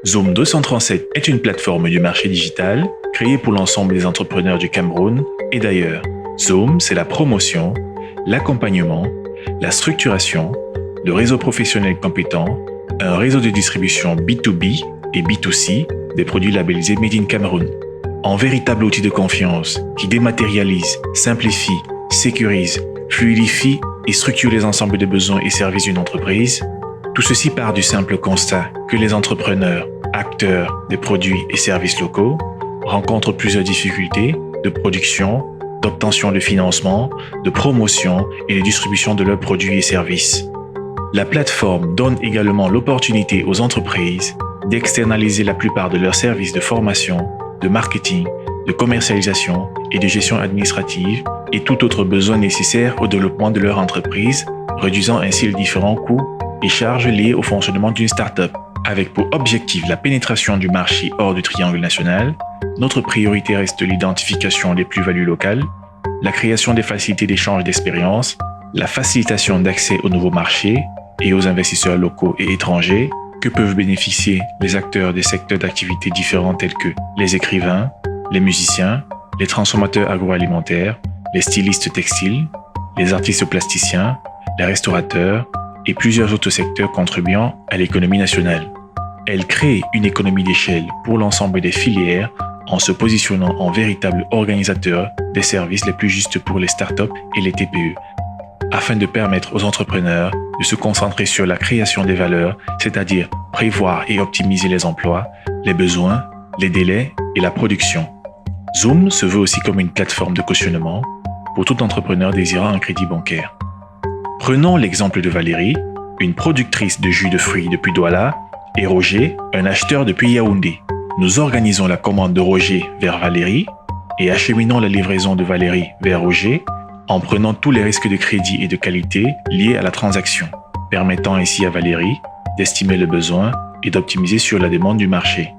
Zoom 237 est une plateforme du marché digital créée pour l'ensemble des entrepreneurs du Cameroun et d'ailleurs. Zoom, c'est la promotion, l'accompagnement, la structuration, le réseau professionnel compétent, un réseau de distribution B2B et B2C des produits labellisés Made in Cameroun. En véritable outil de confiance qui dématérialise, simplifie, sécurise, fluidifie et structure les ensembles de besoins et services d'une entreprise, tout ceci part du simple constat que les entrepreneurs, acteurs des produits et services locaux, rencontrent plusieurs difficultés de production, d'obtention de financement, de promotion et de distribution de leurs produits et services. La plateforme donne également l'opportunité aux entreprises d'externaliser la plupart de leurs services de formation, de marketing, de commercialisation et de gestion administrative et tout autre besoin nécessaire au développement de leur entreprise, réduisant ainsi les différents coûts et charges liées au fonctionnement d'une start-up. Avec pour objectif la pénétration du marché hors du triangle national, notre priorité reste l'identification des plus-values locales, la création des facilités d'échange d'expériences, la facilitation d'accès aux nouveaux marchés et aux investisseurs locaux et étrangers que peuvent bénéficier les acteurs des secteurs d'activité différents tels que les écrivains, les musiciens, les transformateurs agroalimentaires, les stylistes textiles, les artistes plasticiens, les restaurateurs et plusieurs autres secteurs contribuant à l'économie nationale. Elle crée une économie d'échelle pour l'ensemble des filières en se positionnant en véritable organisateur des services les plus justes pour les startups et les TPE, afin de permettre aux entrepreneurs de se concentrer sur la création des valeurs, c'est-à-dire prévoir et optimiser les emplois, les besoins, les délais et la production. Zoom se veut aussi comme une plateforme de cautionnement pour tout entrepreneur désirant un crédit bancaire. Prenons l'exemple de Valérie, une productrice de jus de fruits depuis Douala, et Roger, un acheteur depuis Yaoundé. Nous organisons la commande de Roger vers Valérie et acheminons la livraison de Valérie vers Roger en prenant tous les risques de crédit et de qualité liés à la transaction, permettant ainsi à Valérie d'estimer le besoin et d'optimiser sur la demande du marché.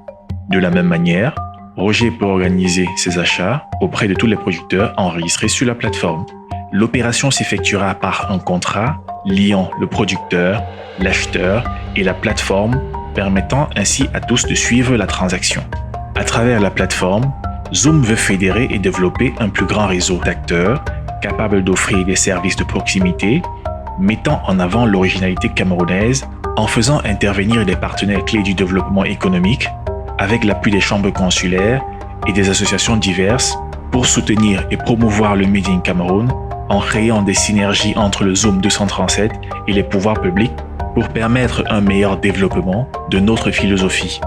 De la même manière, Roger peut organiser ses achats auprès de tous les producteurs enregistrés sur la plateforme. L'opération s'effectuera par un contrat liant le producteur, l'acheteur et la plateforme, permettant ainsi à tous de suivre la transaction. À travers la plateforme, Zoom veut fédérer et développer un plus grand réseau d'acteurs capables d'offrir des services de proximité, mettant en avant l'originalité camerounaise en faisant intervenir des partenaires clés du développement économique avec l'appui des chambres consulaires et des associations diverses pour soutenir et promouvoir le Made in Cameroun en créant des synergies entre le Zoom 237 et les pouvoirs publics pour permettre un meilleur développement de notre philosophie.